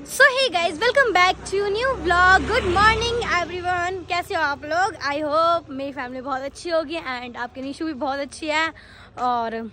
So hey guys welcome back to new vlog. Good morning everyone, कैसे हो आप लोग? आई होप मेरी फैमिली बहुत अच्छी होगी एंड आपकी निशु भी बहुत अच्छी है। और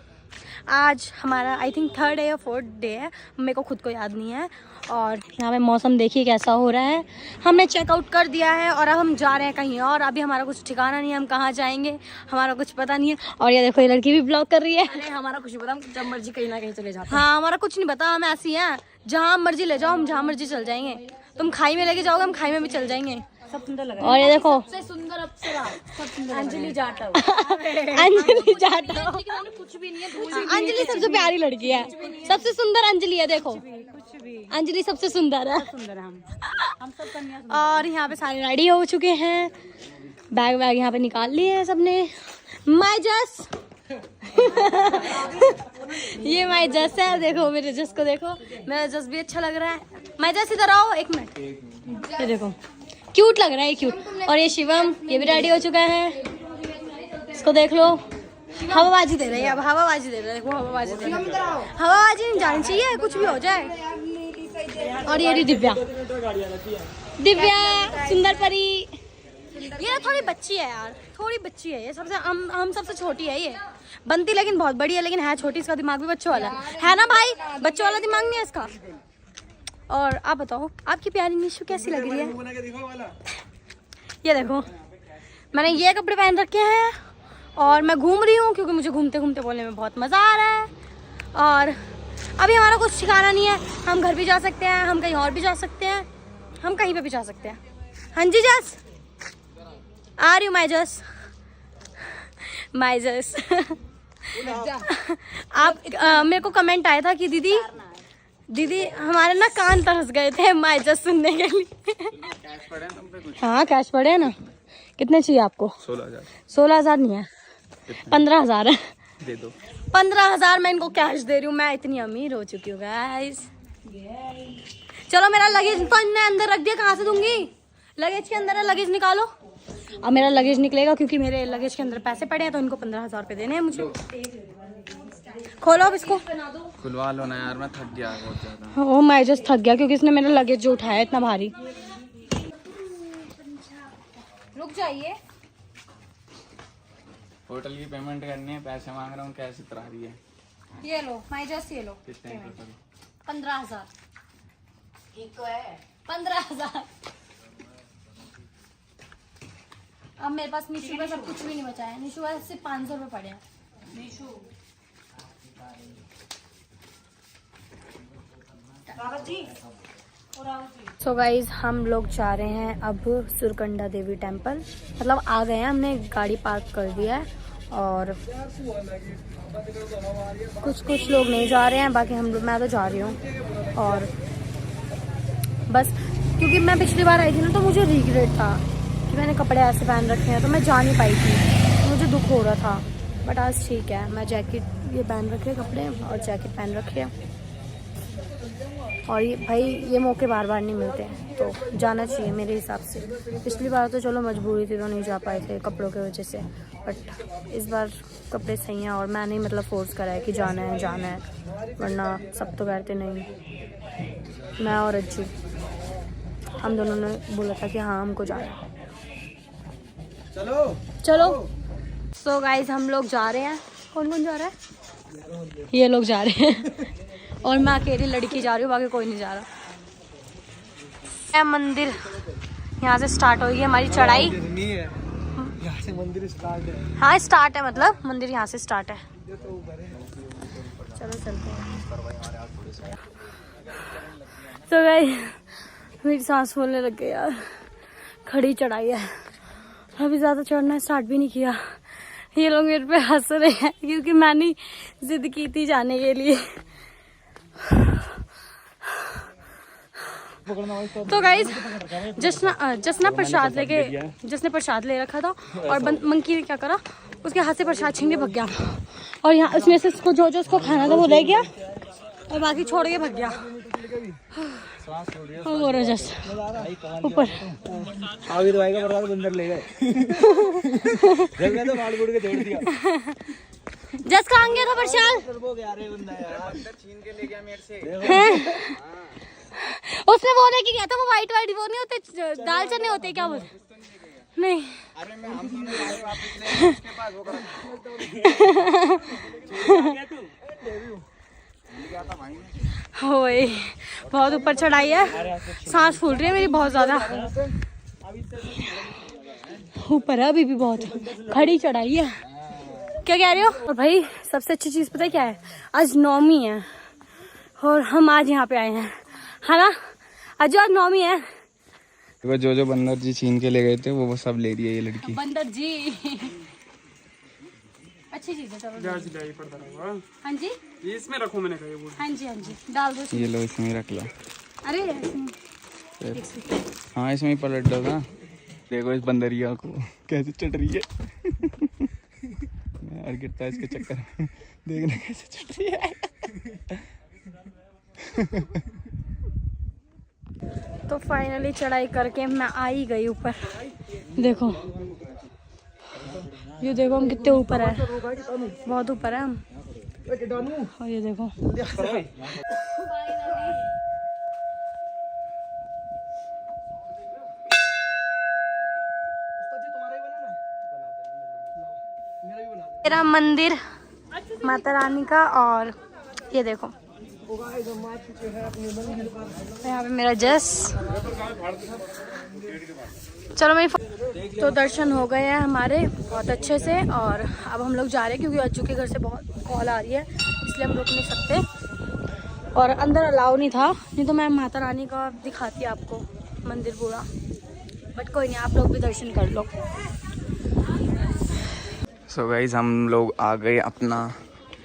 आज हमारा आई थिंक 3rd या 4th डे है, मेरे को खुद को याद नहीं है। और यहाँ पे मौसम देखिए कैसा हो रहा है। हमने चेकआउट कर दिया है और अब हम जा रहे हैं कहीं और। अभी हमारा कुछ ठिकाना नहीं है, हम कहाँ जाएंगे हमारा कुछ पता नहीं है। और ये देखो ये लड़की भी ब्लॉग कर रही है। अरे हमारा कुछ नहीं पता, हम जब मर्जी कहीं ना कहीं चले जाते हैं। हाँ हमारा कुछ नहीं पता, हम ऐसी हैं जहाँ मर्जी ले जाओ हम जहाँ मर्जी चल जाएंगे। तुम खाई में लेके जाओगे हम खाई में भी चल जाएंगे। सब सुंदर लगा। और ये देखो सबसे सुंदर अप्सरा, सब सुंदर अंजलि जाटव। अंजलि जाटव। कुछ भी नहीं है, धूल अंजलि सबसे प्यारी लड़की है, सबसे सुंदर अंजलि है। देखो कुछ भी अंजलि सबसे सुंदर है। सुंदर है हम सब कन्या। और यहाँ पे सारे रेडी हो चुके हैं, बैग वैग यहाँ पे निकाल लिए हैं सबने। माई जस ये माई जस है, देखो मेरे जस को देखो, मेरा जस भी अच्छा लग रहा है। माई जस इधर आओ एक मिनट, ये देखो क्यूट लग रहा है, क्यूट। और ये शिवम ये भी रेडी हो चुका है, इसको देख लो। हवाबाजी दे रही है, अब हवाबाजी दे रहा है, देखो हवाबाजी दे रहा है। हवाबाजी नहीं जानी चाहिए, कुछ भी हो जाए। और ये रही दिव्या, दिव्या सुंदर परी। ये ना थोड़ी बच्ची है यार, थोड़ी बच्ची है ये, सबसे हम सबसे छोटी है ये। बनती लेकिन बहुत बड़ी है, लेकिन है छोटी, इसका दिमाग भी बच्चों वाला है ना भाई, बच्चों वाला दिमाग नहीं है इसका। और आप बताओ आपकी प्यारी निशु कैसी लग रही है? ये देखो मैंने ये कपड़े पहन रखे हैं और मैं घूम रही हूँ क्योंकि मुझे घूमते घूमते बोलने में बहुत मज़ा आ रहा है। और अभी हमारा कुछ ठिकाना नहीं है, हम घर भी जा सकते हैं, हम कहीं और भी जा सकते हैं, हम कहीं पे भी जा सकते हैं। हाँ जी जस आ रही हूँ, माई जस माई जस। आप मेरे को कमेंट आया था कि दीदी हमारे ना कान तरस गए थे माई जस सुनने के लिए। हाँ कैश पड़े है ना। कितने चाहिए आपको? 16,000 नहीं है, 15,000 है। दे दो 15,000 मैं इनको कैश दे रही हूँ, मैं इतनी अमीर हो चुकी हूँ गाइस। चलो मेरा लगेज तो इनने अंदर रख दिया, कहाँ से दूंगी? लगेज के अंदर है, लगेज निकालो। अब मेरा लगेज निकलेगा क्योंकि मेरे लगेज के अंदर पैसे पड़े हैं, तो इनको 15,000 रुपये देने हैं मुझे। खोलो अब इसको, खुलवा लो ना यार, मैं थक गया बहुत ज्यादा। ओ मैं जस्ट थक गया क्योंकि इसने मेरा लगेज जो उठाया इतना भारी। रुक जाइए, होटल की पेमेंट करनी है, पैसे मांग रहा हूँ, कैसे इतरा रही है? ये लो माई जस्ट, ये लो कितने टोटल? 15,000। एक तो है 15,000। अब मेरे पास निशु का सब कुछ भी नहीं बचा है, निशु का सिर्फ 500 रुपये पड़े हैं। सो गाइज हम लोग जा रहे हैं अब सुरकंडा देवी टेम्पल, मतलब आ गए हैं, हमने गाड़ी पार्क कर दिया है। और कुछ लोग नहीं जा रहे हैं, बाकी हम लोग, मैं तो जा रही हूँ। और बस क्योंकि मैं पिछली बार आई थी ना, तो मुझे रिग्रेट था कि मैंने कपड़े ऐसे पहन रखे हैं, तो मैं जा नहीं पाई थी, मुझे दुख हो रहा था। बट आज ठीक है, मैं जैकेट ये पहन रखे कपड़े और जैकेट पहन रखे हैं। और ये भाई ये मौके बार बार नहीं मिलते हैं, तो जाना चाहिए मेरे हिसाब से। पिछली बार तो चलो मजबूरी थी तो नहीं जा पाए थे कपड़ों की वजह से, बट इस बार कपड़े सही हैं और मैंने मतलब फोर्स करा है कि जाना है, वरना सब तो कहते नहीं। मैं और अज्जू हम दोनों ने बोला था कि हाँ हमको जाना है, चलो। सो गाइज हम लोग जा रहे हैं। कौन कौन जा रहा है? ये लोग जा रहे हैं और मैं अकेली लड़की जा रही हूँ, बाकी कोई नहीं जा रहा। मंदिर यहाँ से स्टार्ट होगी हमारी चढ़ाई। यहाँ से मंदिर स्टार्ट है। हाँ स्टार्ट है, मतलब मंदिर यहाँ से स्टार्ट है। चलो चलते हैं। तो गाइस मेरी सांस फूलने लग गई यार, खड़ी चढ़ाई है, अभी ज़्यादा चढ़ना स्टार्ट भी नहीं किया। ये लोग मेरे पे हंस रहे हैं क्योंकि मैंने जिद की थी जाने के लिए। तो गाइज जसना प्रसाद ले रखा था और मंकी ने क्या करा, उसके हाथ से प्रसाद छीन के भग गया। और यहाँ उसमें से उसको जो उसको खाना था वो ले गया और बाकी छोड़ के भग गया। जस ऊपर आगे तो आएगा, प्रसाद बंदर ले गए। जब मैं तो मार गुड़ के छोड़ दिया। जस कहाँ गया था प्रसाद? वो गया रे बंदा यार, अंदर छीन के ले गया मेरे से। ओ उसने वो लेके गया था, वो व्हाइट वो नहीं होते, दाल चने होते क्या बोलते नहीं। अरे मैं हम दोनों जा रहे वापस से उसके पास वो कर ओए बहुत ऊपर चढ़ाई है, सांस फूल रही है मेरी बहुत ज्यादा। ऊपर है अभी भी बहुत, खड़ी चढ़ाई है। क्या कह रहे हो? और भाई सबसे अच्छी चीज पता है क्या है, आज नौमी है और हम आज यहाँ पे आए हैं, है ना? आज नौमी है। वो जो बंदर जी छीन के ले गए थे वो सब ले रही है ये लड़की। बंदर जी अच्छी चीज है। चलो हाँ जी, इसमें रखो, मैंने कहा वो। हाँ जी डाल दो। ये लो इसमें रख लो। अरे हाँ इसमें ही पलट दो ना। देखो इस बंदरिया को कैसे चढ़ रही है। यार गिरता है इसके चक्कर में, देखना कैसे चढ़ रही है। तो फाइनली चढ़ाई करके मैं आ ही गई ऊपर। देखो ये देखो हम कितने ऊपर है, बहुत ऊपर है हम। और ये देखो मेरा मंदिर माता रानी का। और ये देखो यहाँ पे मेरा जस। चलो मेरी तो दर्शन हो गए हैं हमारे बहुत अच्छे से। और अब हम लोग जा रहे हैं क्योंकि अज्जू के घर से बहुत कॉल आ रही है, इसलिए हम रुक नहीं सकते। और अंदर अलाउ नहीं था, नहीं तो मैं माता रानी का दिखाती आपको मंदिर पूरा। बट कोई नहीं, आप लोग भी दर्शन कर लो। सो गाइस हम लोग आ गए अपना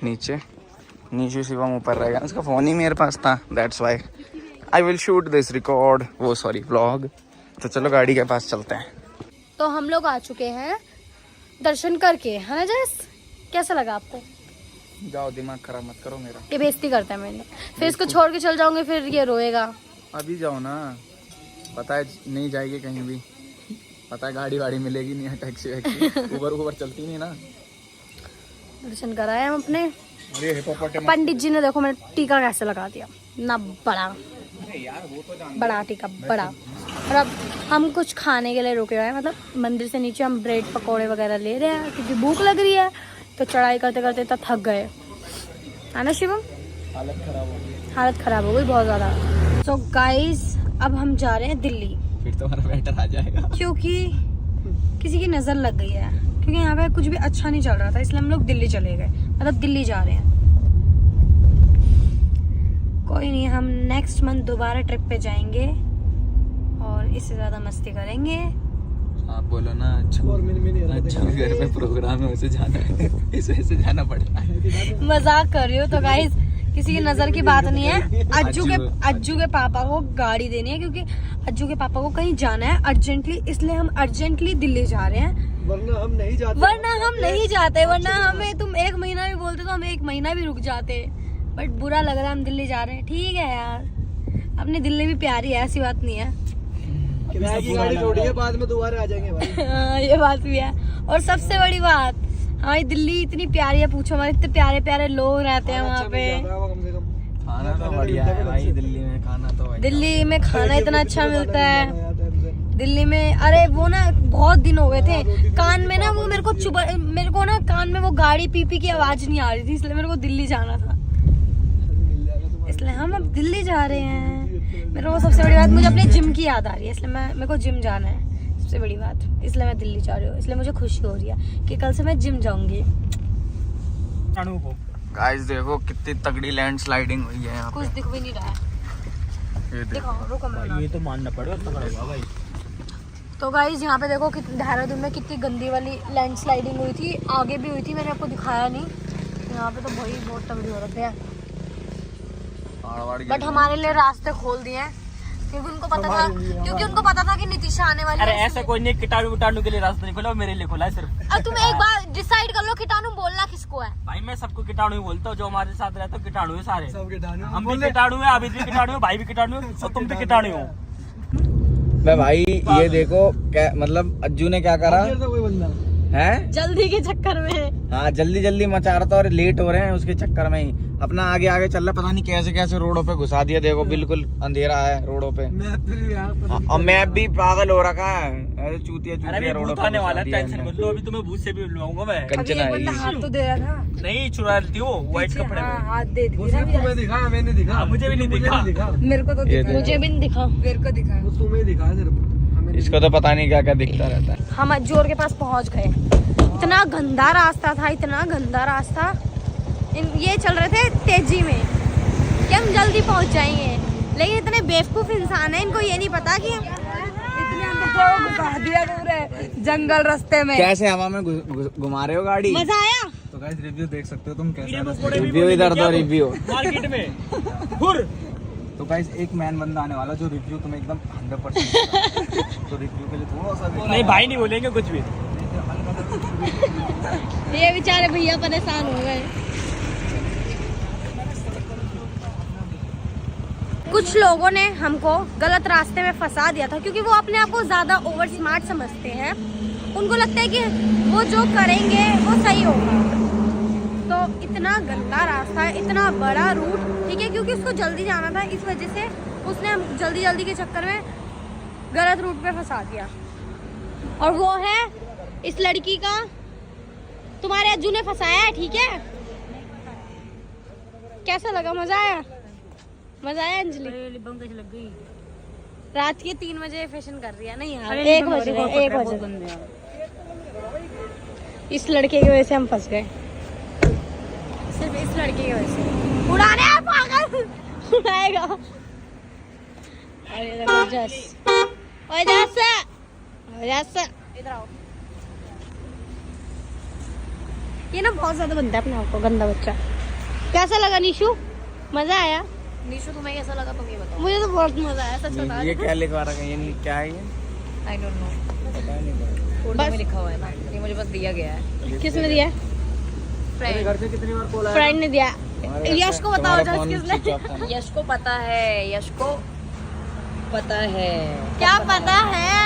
नीचे शिवम ऊपर रहेगा, उसका फ़ोन ही मेरे पास था, that's why I will shoot this record वो सॉरी व्लॉग। तो चलो गाड़ी के पास चलते हैं। तो हम लोग आ चुके हैं दर्शन करके, है ना जस? कैसा लगा आपको? जाओ दिमाग खराब मत करो मेरा। ये बेइज्जती करता है मेरी, फिर इसको छोड़ के चल जाऊंगे, फिर ये रोएगा। अभी जाओ ना, पता है नहीं जाएगी कहीं भी, पता है गाड़ी वाड़ी मिलेगी नहीं, टैक्सी वैक्सी ऊबर चलती नहीं ना। दर्शन कराए हम अपने। पंडित जी ने देखो मैंने टीका कैसे लगा दिया ना, बड़ा टीका बड़ा। और अब हम कुछ खाने के लिए रुके हुए हैं, मतलब मंदिर से नीचे हम ब्रेड पकौड़े वगैरह ले रहे हैं क्योंकि भूख लग रही है। तो चढ़ाई करते करते इतना थक गए, है ना शिवम? हालत खराब हो गई बहुत ज़्यादा। तो गाइस अब हम जा रहे हैं दिल्ली। फिर तुम्हारा बेटर आ जाएगा क्योंकि किसी की नज़र लग गई है, क्योंकि यहाँ पे कुछ भी अच्छा नहीं चल रहा था, इसलिए हम लोग दिल्ली चले गए, मतलब दिल्ली जा रहे हैं। कोई नहीं, हम नेक्स्ट मंथ दोबारा ट्रिप पे जाएंगे और इससे ज़्यादा मस्ती करेंगे। आप बोलो ना अच्छा घर में प्रोग्राम है, उसे जाना है, इस वजह से जाना पड़ेगा। मजाक कर रही हो। तो गाइस किसी की नज़र की बात नहीं है। अज्जू के पापा को गाड़ी देनी है क्योंकि अज्जू के पापा को कहीं जाना है अर्जेंटली, इसलिए हम अर्जेंटली दिल्ली जा रहे हैं। वरना हम नहीं जाते, वरना हमें तुम 1 महीना भी बोलते तो हम 1 महीना भी रुक जाते। बट बुरा लग रहा है हम दिल्ली जा रहे हैं। ठीक है यार, अपनी दिल्ली भी प्यारी है, ऐसी बात नहीं है। किराए की गाड़ी थोड़ी है, बाद में दोबारा आ जाएंगे भाई। हाँ ये बात भी है। और सबसे बड़ी बात, हमारी दिल्ली इतनी प्यारी है, पूछो हमारे इतने प्यारे प्यारे लोग रहते हैं वहाँ पे। खाना तो बढ़िया है भाई दिल्ली में, खाना तो भाई दिल्ली में खाना इतना अच्छा मिलता है दिल्ली में। अरे वो ना बहुत दिन हो गए थे, कान में ना वो मेरे को ना कान में वो गाड़ी पीपी की आवाज नहीं आ रही थी, इसलिए मेरे को दिल्ली जाना था, इसलिए हम अब दिल्ली जा रहे हैं। मेरे को सबसे बड़ी बात, मुझे अपने जिम की याद आ रही है, इसलिए मेरे को जिम जाना है, सबसे बड़ी बात, इसलिए मैं दिल्ली जा रही हूँ। इसलिए मुझे खुशी हो रही है कि कल से मैं जिम जाऊंगी। गाइस देखो कितनी तगड़ी लैंडस्लाइडिंग हुई है यहाँ कुछ दिख भी नहीं रहा है, पे। देखो रुको मैं ये तो मानना पड़ेगा भाई। तो गाइस यहाँ पे देखो देहरादून में कितनी गंदी वाली लैंडस्लाइडिंग हुई थी, आगे भी हुई थी, मैंने आपको दिखाया नहीं। यहाँ पे तो भाई बहुत तगड़ी हो रखी है, बट हमारे लिए रास्ते खोल दिए हैं क्योंकि उनको पता था कि नितिशा आने वाली है। अरे ऐसा कोई नहीं, कीटाणु के लिए रास्ता नहीं खोला, मेरे लिए खोला है सिर्फ। अब तुम एक बार डिसाइड कर लो कीटाणु बोलना किसको है। भाई मैं सबको कीटाणु ही बोलता हूँ, जो हमारे साथ रहता है कीटाणु है सारे। हम भी कीटाणु है, अभी भी कीटाणु है, भाई भी कीटाणु है, और तुम भी कीटाणु हो। मैं भाई ये देखो क्या मतलब अज्जू ने क्या करा, है। जल्दी के चक्कर में। हाँ जल्दी जल्दी मचा रहा था और लेट हो रहे हैं उसके चक्कर में ही अपना आगे आगे चल रहा, पता नहीं कैसे कैसे रोडों पे घुसा दिया। देखो बिल्कुल अंधेरा है रोडों पे। और मैप भी पागल हो रखा है, ऐसे चूतिया अरे चूतिया रोडों पे आने वाला, घुसा दिया टेंशन मत लो, अभी तुम्हें भूत से भी लूंगा मैं। कंचना हाथ तो दे रहा था। नहीं चुरा लेती वो व्हाइट कपड़े में। हाथ दे दिया। तुम्हें दिखा, मैंने दिखा। हाँ, मुझे भी नहीं दिखा। मेरे को तो दिखा। मुझे भी नहीं दिखा। मेरे को दिखा। वो तुम्हें दिखा सिर्फ। इसको तो पता नहीं क्या क्या दिखता रहता है। हम अज्जोर के पास पहुंच गए। इतना गंदा रास्ता था, इतना गंदा रास्ता। ये चल रहे थे तेजी में कि हम जल्दी पहुंच जाएंगे, लेकिन इतने बेवकूफ इंसान है, इनको ये नहीं पता कि इतने अंदर घुसा दिया पूरे जंगल रास्ते में। कैसे हवा में घुमा रहे हो गाड़ी? मजा आया? तो गाइस रिव्यू देख सकते हो तुम कैसा। रिव्यू इधर दो, रिव्यू मार्केट में तो गाइस एक मैन बंदा आने वाला जो रिव्यू तुम्हें एकदम 100% तो रिव्यू के लिए थोड़ा सा नहीं भाई नहीं बोलेंगे कुछ भी। ये बेचारे भैया परेशान हो गए। कुछ लोगों ने हमको गलत रास्ते में फंसा दिया था, क्योंकि वो अपने आप को ज्यादा ओवर स्मार्ट समझते हैं। उनको लगता है कि वो जो करेंगे वो सही होगा। तो इतना गंदा रास्ता है, इतना बड़ा रूट, ठीक है, क्योंकि उसको जल्दी जाना था, इस वजह से उसने हम जल्दी जल्दी के चक्कर में गलत रूट पे फंसा दिया। और वो है इस लड़की का, तुम्हारे अज्जू ने फंसाया है, ठीक है। कैसा लगा? मजा आया? मजा आया अंजलि? लग गई। रात के 3 बजे फैशन कर रही है। नहीं यार, 1 बजे, 1 बजे। इस लड़के की वजह से हम फंस गए, सिर्फ इस लड़के की वजह से। उड़ाने है पागल, उड़ाएगा। अरे देखो जस, ओए जस, इधर आओ। ये ना बहुत ज्यादा बनता है अपने आप को, गंदा बच्चा। कैसा लगा निशु? मजा आया? निशु तुम्हें कैसा लगा तुम ये बताओ। मुझे तो बहुत मजा आया, सच बता। ये क्या लिखवा रखा है? ये क्या है ये? आई डोंट नो, पता नहीं। उर्दू में लिखा हुआ है ना, ये मुझे बस दिया गया है। किसने दिया? फ्रेंड। घर से कितनी बार कॉल आया? फ्रेंड ने दिया। यश को बताओ जस किसने। यश को पता है, यश को पता है। क्या पता है?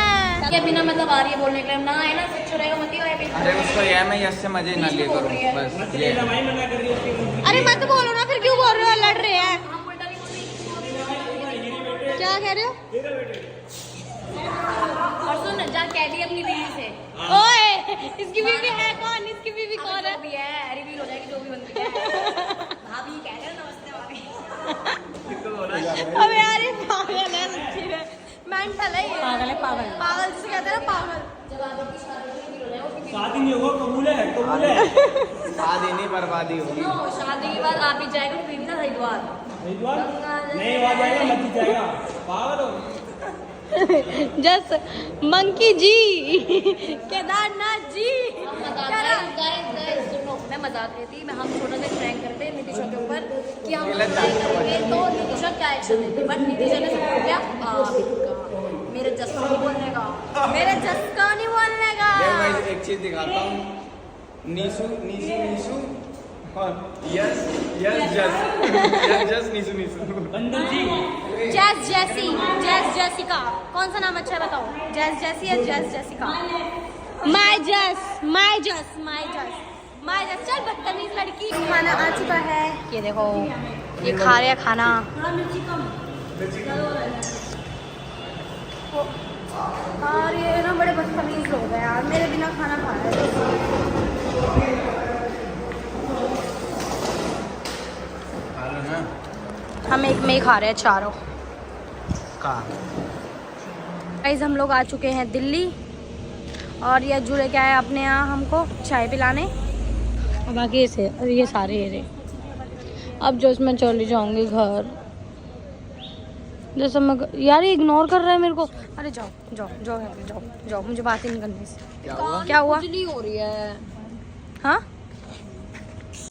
क्या बिना मतलब आ रही है बोलने के लिए ना है ना, सच रहेगा मत ही हो। अरे उसको ये मैं यश से मजे ना ले करूं बस ये। अरे मत बोलो ना, फिर क्यों बोल रहे हो? लड़ रहे हैं। क्या कह रहे हो? और सुन जा, कह दी अपनी बीवी से। ओए, इसकी बीवी है कौन? इसकी बीवी कौन है? भी है, रिवील हो जाएगी जो भी बनती है। भाभी कह रहे हो, नमस्ते भाभी। अब यार ये पागल है, सच्ची में मेंटल है ये। पागल है, पागल। पागल जिसे कहते हैं ना, पागल। शादी नहीं होगा, कबूल है, कबूल है। शादी नहीं बर्बादी होगी। सुनो, शादी के बाद आप ही जाएगा तो बीवी ना हरिद्वार। नहीं वहाँ जाएगा, मत ही जाएगा, पागल हो। जस मंकी जी, केदारनाथ जी। सुनो, मैं मजाक रही थी, मैं हम छोटा सा प्रैंक करते नितिशा के ऊपर कि हम करेंगे तो नितिशा क्या एक्शन लेती, बट नितिशा ने सपोर्ट किया मेरे जस को नहीं बोलने का, मेरे जस को नहीं बोलने का। मैं एक चीज दिखाता हूँ। नीशु नीशु नीशु और यस यस जस जस नीशु नीशु। बंदर जी जैस जैसी, जैस जैसिका। कौन सा नाम अच्छा बताओ? जैस जैसी या जैस जैसिका? माय जस, माय जस, माय जस, माय जस। चल बदतमीज लड़की। खाना आ चुका है, ये देखो, ये खा रहे हैं खाना। और ये ना बड़े बदतमीज लोग हैं यार, मेरे बिना खाना खा रहे हैं। हम एक में ही खा रहे हैं चारों। गाइस हम लोग आ चुके हैं दिल्ली, और ये जुड़े क्या है अपने यहाँ हमको चाय पिलाने, और बाकी ये सारे ये रहे। अब जो इसमें चली जाऊंगी घर, जैसे मैं यार ये इग्नोर कर रहा है मेरे को। अरे जाओ जाओ जाओ जाओ जाओ, मुझे बात ही नहीं करनी इससे। क्या हुआ? खुजली हो रही है। हाँ